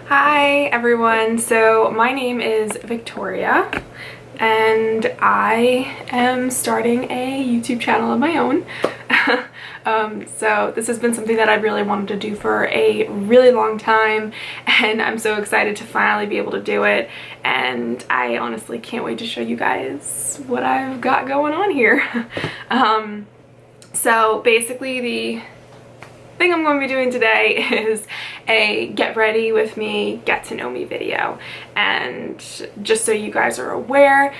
Hi everyone, so my name is Victoria and I am starting a YouTube channel of my own. So this has been something that I really wanted to do for a really long time, and I'm so excited to finally be able to do it, and I honestly can't wait to show you guys what I've got going on here. So basically the thing I'm going to be doing today is a get ready with me, get to know me video. And just so you guys are aware,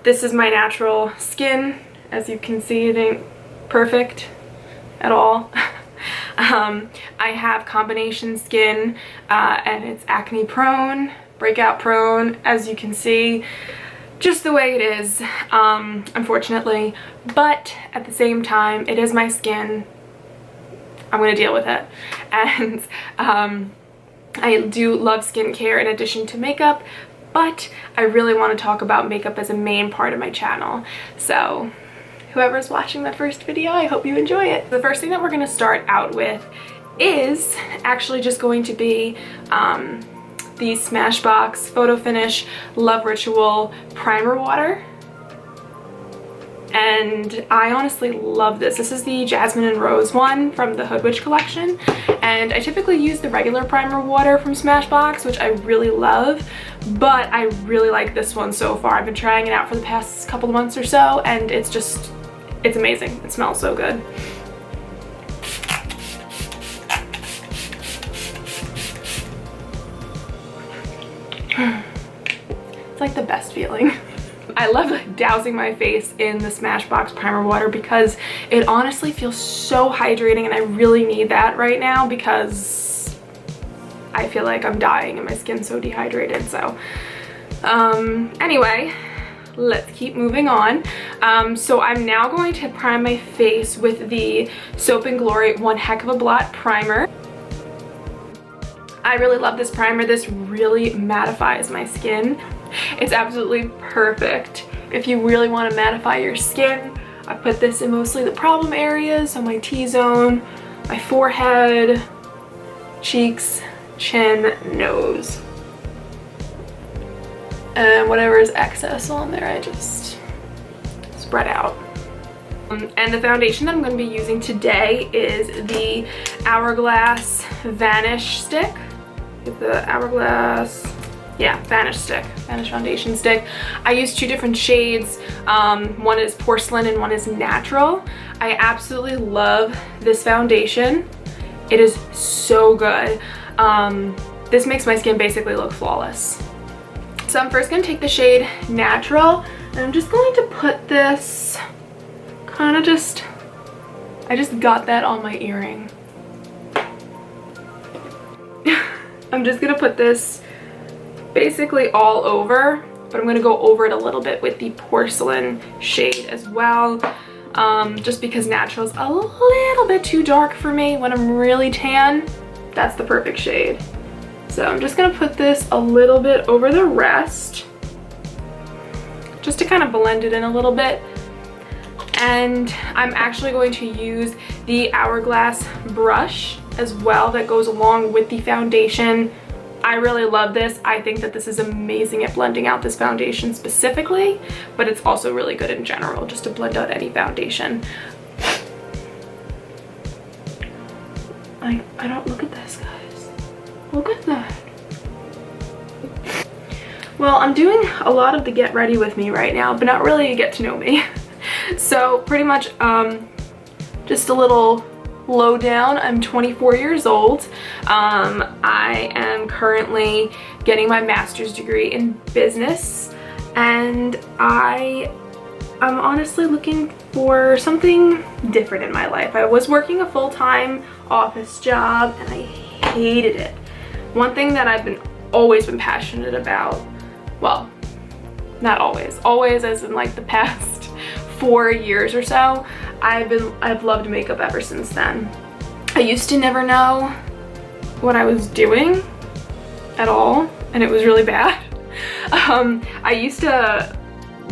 this is my natural skin. As you can see, it ain't perfect at all. I have combination skin and it's acne prone, breakout prone, as you can see, just the way it is, unfortunately. But at the same time, it is my skin. I'm gonna deal with it. And I do love skincare in addition to makeup, but I really want to talk about makeup as a main part of my channel. So whoever's watching that first video, I hope you enjoy it. The first thing that we're gonna start out with is actually just going to be the Smashbox Photo Finish Love Ritual Primer Water. And I honestly love this. This is the Jasmine and Rose one from the Hood Witch collection. And I typically use the regular primer water from Smashbox, which I really love, but I really like this one so far. I've been trying it out for the past couple of months or so, and it's amazing. It smells so good. It's like the best feeling. I love dousing my face in the Smashbox primer water because it honestly feels so hydrating, and I really need that right now because I feel like I'm dying and my skin's so dehydrated. So anyway, let's keep moving on. So I'm now going to prime my face with the Soap & Glory One Heck of a Blot primer. I really love this primer. This really mattifies my skin. It's absolutely perfect if you really want to mattify your skin. I put this in mostly the problem areas, so my T-zone, my forehead, cheeks, chin, nose, and whatever is excess on there, I just spread out. And the foundation that I'm going to be using today is the Hourglass Vanish Stick. The Hourglass, yeah, Vanish foundation stick. I use two different shades. One is porcelain and one is natural. I absolutely love this foundation. It is so good. This makes my skin basically look flawless. So I'm first going to take the shade Natural, and I'm just going to put this kind of I just got that on my earring. I'm just going to put this basically all over, but I'm going to go over it a little bit with the porcelain shade as well, just because Natural's a little bit too dark for me. When I'm really tan, that's the perfect shade. So I'm just going to put this a little bit over the rest, just to kind of blend it in a little bit. And I'm actually going to use the Hourglass brush as well that goes along with the foundation. I really love this. I think that this is amazing at blending out this foundation specifically, but it's also really good in general just to blend out any foundation. I don't, look at this, guys. Look at that. Well, I'm doing a lot of the get ready with me right now, but not really a get to know me. So pretty much just a little lowdown. I'm 24 years old. I am currently getting my master's degree in business, and I'm honestly looking for something different in my life. I was working a full-time office job and I hated it. One thing that I've always been passionate about, well, not always as in like the past 4 years or so, I've loved makeup ever since then. I used to never know what I was doing at all, and it was really bad. I used to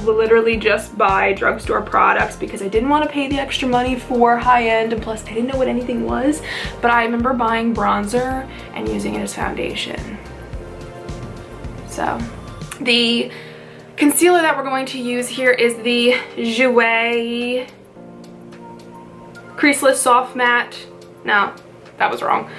literally just buy drugstore products because I didn't want to pay the extra money for high-end, and plus I didn't know what anything was. But I remember buying bronzer and using it as foundation. So the concealer that we're going to use here is the Grwm Creaseless Soft Matte. No, that was wrong.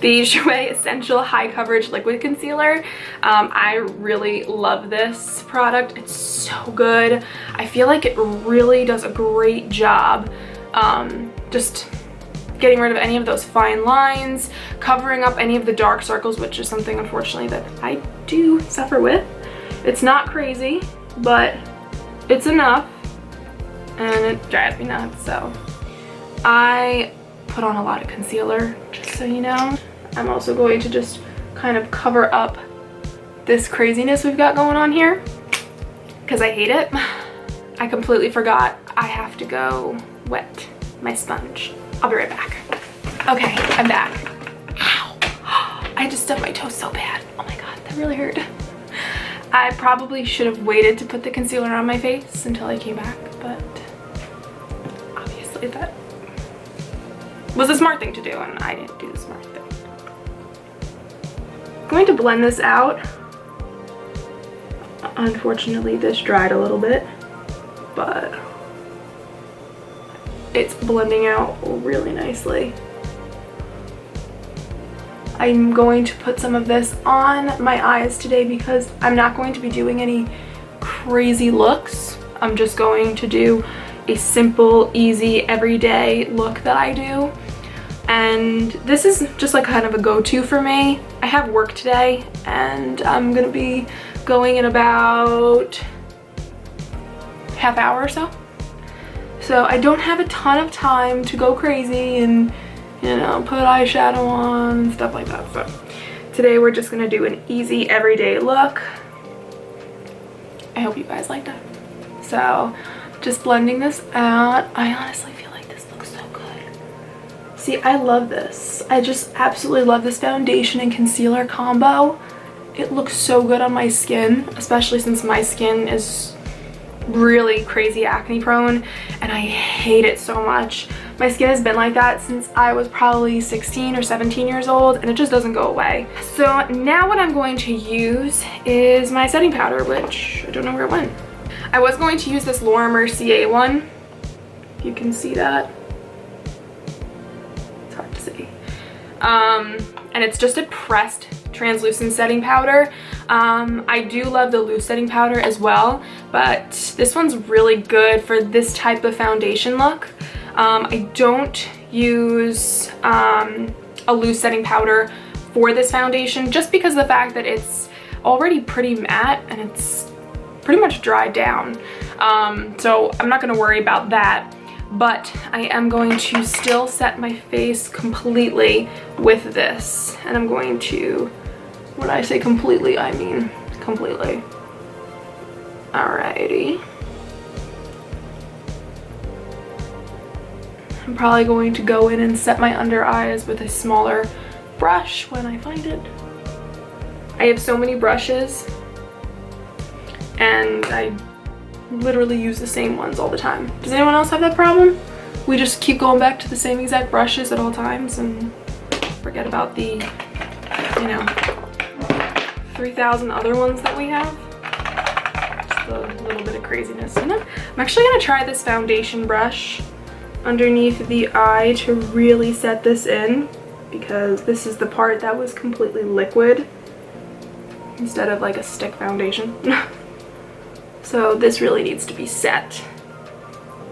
The Grwm Essential High Coverage Liquid Concealer. I really love this product. It's so good. I feel like it really does a great job just getting rid of any of those fine lines, covering up any of the dark circles, which is something unfortunately that I do suffer with. It's not crazy, but it's enough, and it drives me nuts. So I put on a lot of concealer, just so you know. I'm also going to just kind of cover up this craziness we've got going on here because I hate it. I completely forgot I have to go wet my sponge. I'll be right back. Okay, I'm back. Ow. I just stubbed my toe so bad. Oh my god, that really hurt. I probably should have waited to put the concealer on my face until I came back, but obviously that was a smart thing to do, and I didn't do the smart thing. I'm going to blend this out. Unfortunately, this dried a little bit, but it's blending out really nicely. I'm going to put some of this on my eyes today because I'm not going to be doing any crazy looks. I'm just going to do a simple, easy, everyday look that I do. And this is just like kind of a go-to for me. I have work today and I'm gonna be going in about half hour or so. So I don't have a ton of time to go crazy and, you know, put eyeshadow on and stuff like that. So today we're just gonna do an easy everyday look. I hope you guys like that. So just blending this out. I honestly feel like this looks so good. See, I love this. I just absolutely love this foundation and concealer combo. It looks so good on my skin, especially since my skin is really crazy acne prone and I hate it so much. My skin has been like that since I was probably 16 or 17 years old, and it just doesn't go away. So now what I'm going to use is my setting powder, which I don't know where it went. I was going to use this Laura Mercier one, if you can see that. It's hard to see. And it's just a pressed translucent setting powder. I do love the loose setting powder as well, but this one's really good for this type of foundation look. I don't use a loose setting powder for this foundation just because of the fact that it's already pretty matte and it's pretty much dried down. So I'm not going to worry about that. But I am going to still set my face completely with this. And I'm going to, when I say completely, I mean completely. Alrighty. I'm probably going to go in and set my under eyes with a smaller brush when I find it. I have so many brushes and I literally use the same ones all the time. Does anyone else have that problem? We just keep going back to the same exact brushes at all times and forget about the, you know, 3,000 other ones that we have. Just a little bit of craziness in it. I'm actually gonna try this foundation brush underneath the eye to really set this in, because this is the part that was completely liquid instead of like a stick foundation. So this really needs to be set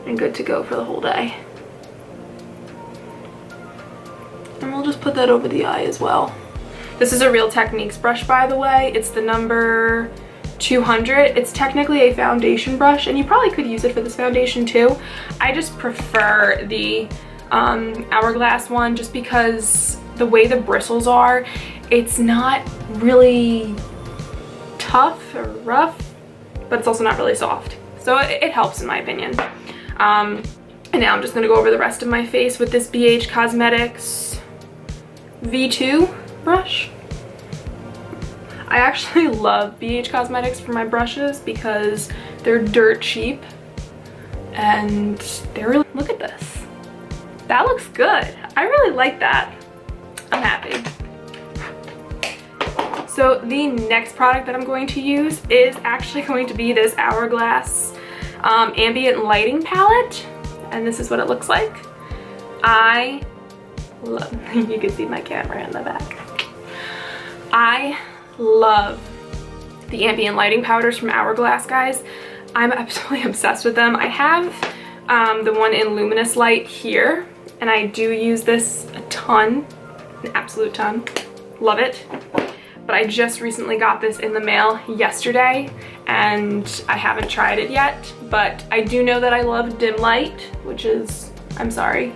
and good to go for the whole day. And we'll just put that over the eye as well. This is a Real Techniques brush, by the way. It's the number 200. It's technically a foundation brush, and you probably could use it for this foundation too. I just prefer the Hourglass one just because the way the bristles are, it's not really tough or rough, but it's also not really soft. So it helps in my opinion. And now I'm just gonna go over the rest of my face with this BH Cosmetics V2 brush. I actually love BH Cosmetics for my brushes because They're dirt cheap, and they're really, look at this. That looks good. I really like that. I'm happy. So the next product that I'm going to use is actually going to be this Hourglass ambient lighting palette, and this is what it looks like. I love, you can see my camera in the back. I love the ambient lighting powders from Hourglass, guys. I'm absolutely obsessed with them. I have the one in Luminous Light here, and I do use this a ton, an absolute ton. Love it. But I just recently got this in the mail yesterday, and I haven't tried it yet, but I do know that I love dim light, which is, I'm sorry,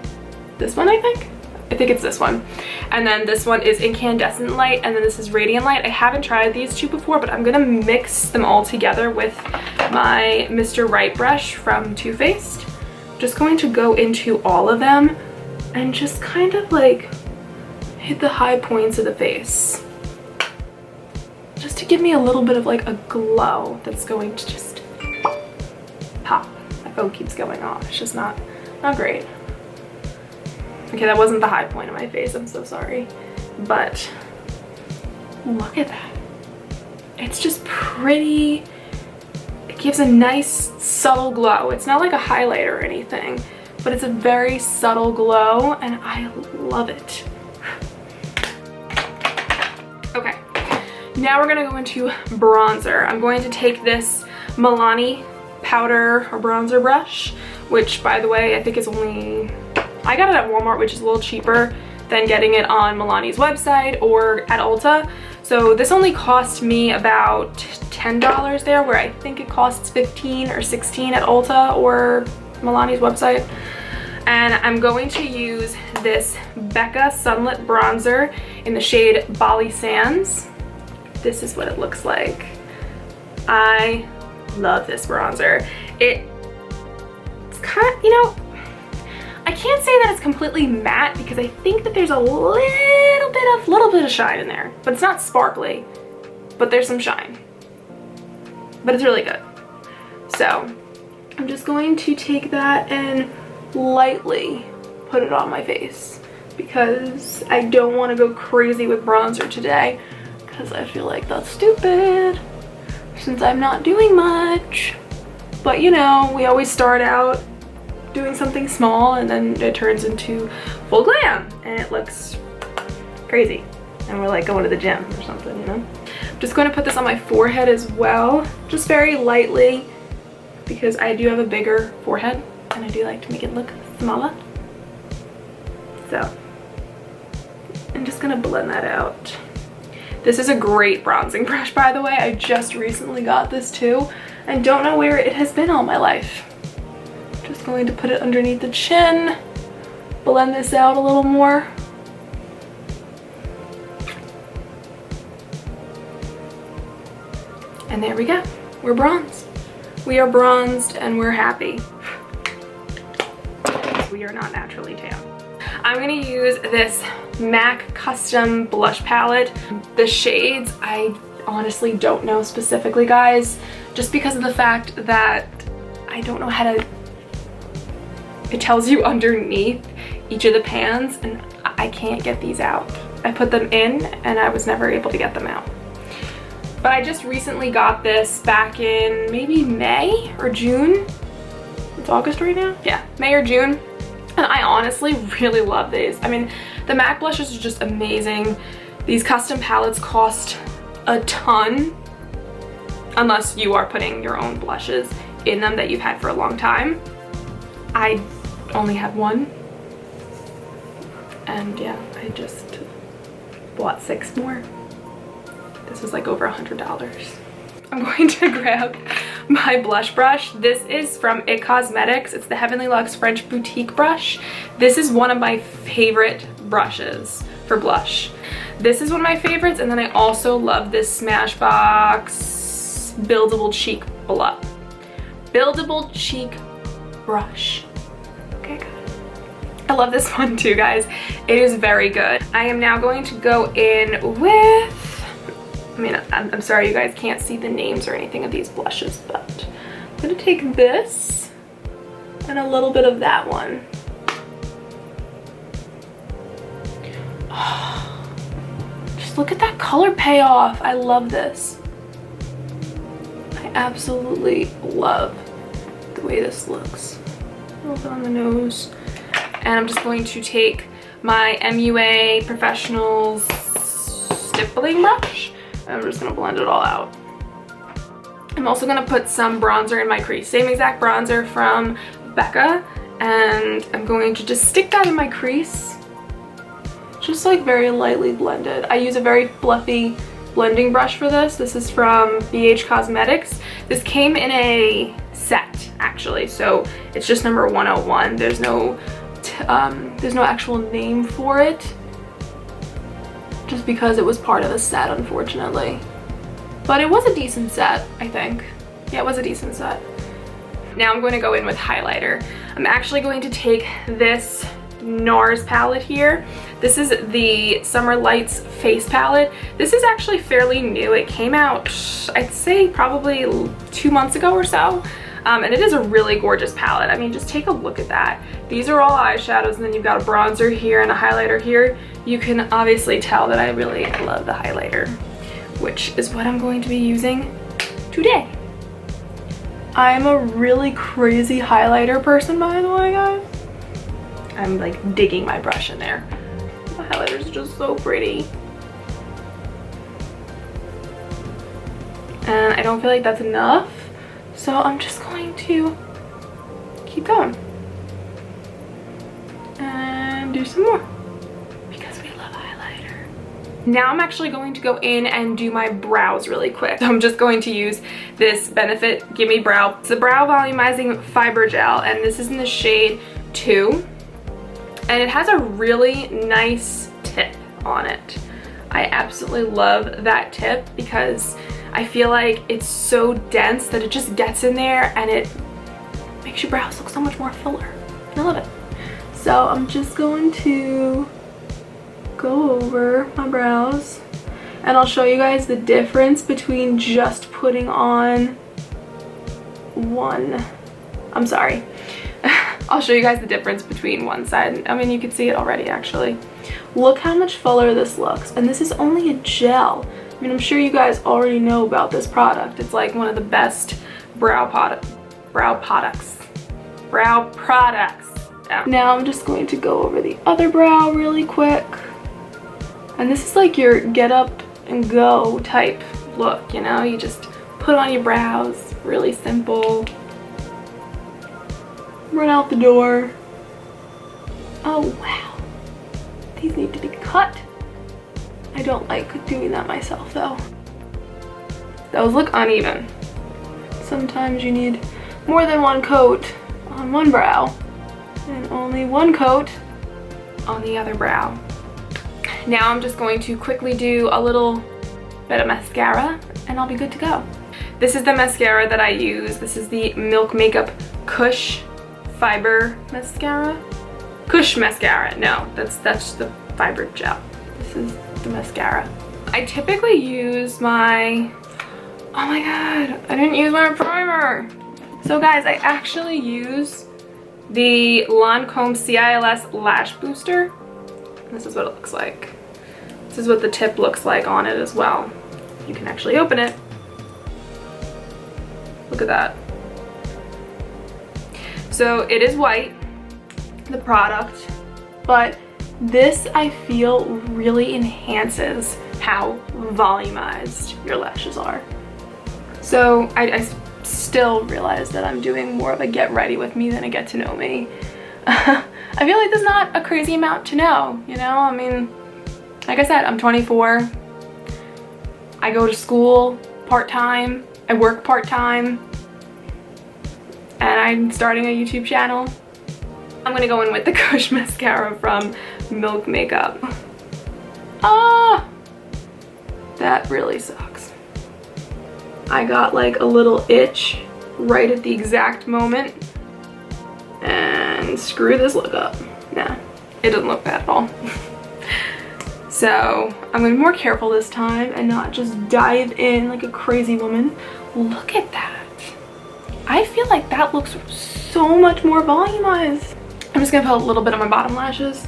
this one, I think it's this one. And then this one is incandescent light, and then this is radiant light. I haven't tried these two before, but I'm gonna mix them all together with my Mr. Right brush from Too Faced. Just going to go into all of them and just kind of like hit the high points of the face, just to give me a little bit of like a glow that's going to just pop. My phone keeps going off. It's just not great. Okay, that wasn't the high point of my face. I'm so sorry. But look at that. It's just pretty. It gives a nice subtle glow. It's not like a highlight or anything, but it's a very subtle glow, and I love it. Okay. Now we're gonna go into bronzer. I'm going to take this Milani powder or bronzer brush, which, by the way, I think is only, I got it at Walmart, which is a little cheaper than getting it on Milani's website or at Ulta. So this only cost me about $10 there, where I think it costs $15 or $16 at Ulta or Milani's website. And I'm going to use this Becca Sunlit Bronzer in the shade Bali Sands. This is what it looks like. I love this bronzer. It's kind of, you know, I can't say that it's completely matte because I think that there's a little bit of shine in there, but it's not sparkly, but there's some shine, but it's really good. So I'm just going to take that and lightly put it on my face because I don't want to go crazy with bronzer today, because I feel like that's stupid since I'm not doing much. But you know, we always start out doing something small and then it turns into full glam and it looks crazy and we're like going to the gym or something, you know. I'm just going to put this on my forehead as well, just very lightly, because I do have a bigger forehead and I do like to make it look smaller. So I'm just gonna blend that out. This is a great bronzing brush, by the way. I just recently got this too. I don't know where it has been all my life. Just going to put it underneath the chin, blend this out a little more. And there we go. We're bronzed. We are bronzed and we're happy. We are not naturally tan. I'm gonna use this MAC Custom Blush Palette. The shades, I honestly don't know specifically, guys, just because of the fact that I don't know how to, it tells you underneath each of the pans and I can't get these out. I put them in and I was never able to get them out. But I just recently got this back in maybe May or June. It's August right now? Yeah, May or June. And I honestly really love these. I mean, the MAC blushes are just amazing. These custom palettes cost a ton, unless you are putting your own blushes in them that you've had for a long time. I only have one. And yeah, I just bought 6 more. This was like over $100. I'm going to grab my blush brush. This is from IT Cosmetics. It's the Heavenly Luxe French Boutique brush. This is one of my favorite brushes for blush. This is one of my favorites, and then I also love this Smashbox Buildable Cheek Buildable Cheek brush. Okay, good. I love this one too, guys. It is very good. I am now going to go in with, I mean, I'm sorry you guys can't see the names or anything of these blushes, but I'm gonna take this and a little bit of that one. Oh, just look at that color payoff. I love this. I absolutely love the way this looks. A little bit on the nose. And I'm just going to take my MUA Professional Stippling Brush. I'm just gonna blend it all out. I'm also gonna put some bronzer in my crease. Same exact bronzer from Becca. And I'm going to just stick that in my crease. Just like very lightly blended. I use a very fluffy blending brush for this. This is from BH Cosmetics. This came in a set actually, so it's just number 101. There's no actual name for it, just because it was part of a set, unfortunately. But it was a decent set, I think. Yeah, it was a decent set. Now I'm going to go in with highlighter. I'm actually going to take this NARS palette here. This is the Summer Lights face palette. This is actually fairly new. It came out, I'd say probably 2 months ago or so. And it is a really gorgeous palette. I mean, just take a look at that. These are all eyeshadows, and then you've got a bronzer here and a highlighter here. You can obviously tell that I really love the highlighter, which is what I'm going to be using today. I'm a really crazy highlighter person, by the way, guys. I'm like digging my brush in there. The highlighter is just so pretty. And I don't feel like that's enough, so I'm just going to keep going and do some more because we love highlighter. Now I'm actually going to go in and do my brows really quick. So I'm just going to use this Benefit Gimme Brow. It's the Brow Volumizing Fiber Gel, and this is in the shade 2. And it has a really nice tip on it. I absolutely love that tip because I feel like it's so dense that it just gets in there and it makes your brows look so much more fuller. I love it. So I'm just going to go over my brows and I'll show you guys the difference between just putting on one. I'm sorry. I'll show you guys the difference between one side. I mean, you can see it already actually. Look how much fuller this looks, and this is only a gel. I mean, I'm sure you guys already know about this product. It's like one of the best brow products. Yeah. Now I'm just going to go over the other brow really quick. And this is like your get up and go type look, you know? You just put on your brows, really simple. Run out the door. Oh wow, these need to be cut. I don't like doing that myself though. Those look uneven. Sometimes you need more than one coat on one brow and only one coat on the other brow. Now I'm just going to quickly do a little bit of mascara and I'll be good to go. This is the mascara that I use. This is the Milk Makeup Kush Fiber Mascara. Kush Mascara. No, that's the fiber gel. This is the mascara. I typically use my, oh my god, I didn't use my primer. So guys, I actually use the Lancome CILS Lash Booster. This is what it looks like. This is what the tip looks like on it as well. You can actually open it. Look at that. So it is white, the product, but this I feel really enhances how volumized your lashes are. So I still realize that I'm doing more of a get ready with me than a get to know me. I feel like there's not a crazy amount to know, you know? I mean, like I said, I'm 24. I go to school part-time. I work part-time. And I'm starting a YouTube channel. I'm gonna go in with the Kush mascara from Milk Makeup. Ah, that really sucks. I got like a little itch right at the exact moment. And screw this look up. Nah, it doesn't look bad at all. So I'm gonna be more careful this time and not just dive in like a crazy woman. Look at that. I feel like that looks so much more volumized. I'm just gonna put a little bit on my bottom lashes.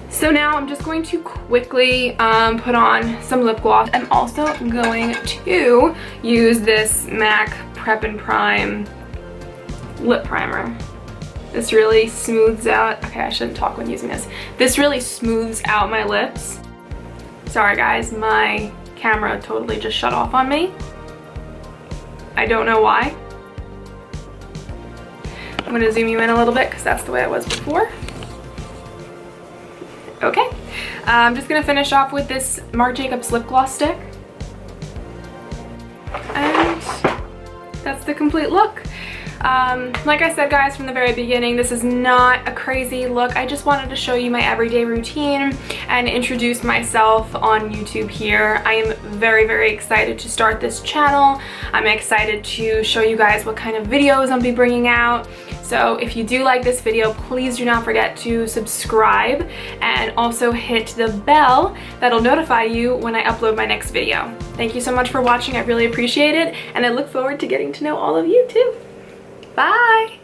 So now I'm just going to quickly put on some lip gloss. I'm also going to use this MAC Prep and Prime lip primer. This really smooths out, okay, I shouldn't talk when using this. This really smooths out my lips. Sorry guys, my camera totally just shut off on me. I don't know why. I'm gonna zoom you in a little bit because that's the way it was before. Okay, I'm just gonna finish off with this Marc Jacobs lip gloss stick. And that's the complete look. Like I said guys from the very beginning, this is not a crazy look. I just wanted to show you my everyday routine and introduce myself on YouTube here. I am very, very excited to start this channel. I'm excited to show you guys what kind of videos I'll be bringing out. So if you do like this video, please do not forget to subscribe and also hit the bell that'll notify you when I upload my next video. Thank you so much for watching. I really appreciate it, and I look forward to getting to know all of you too. Bye!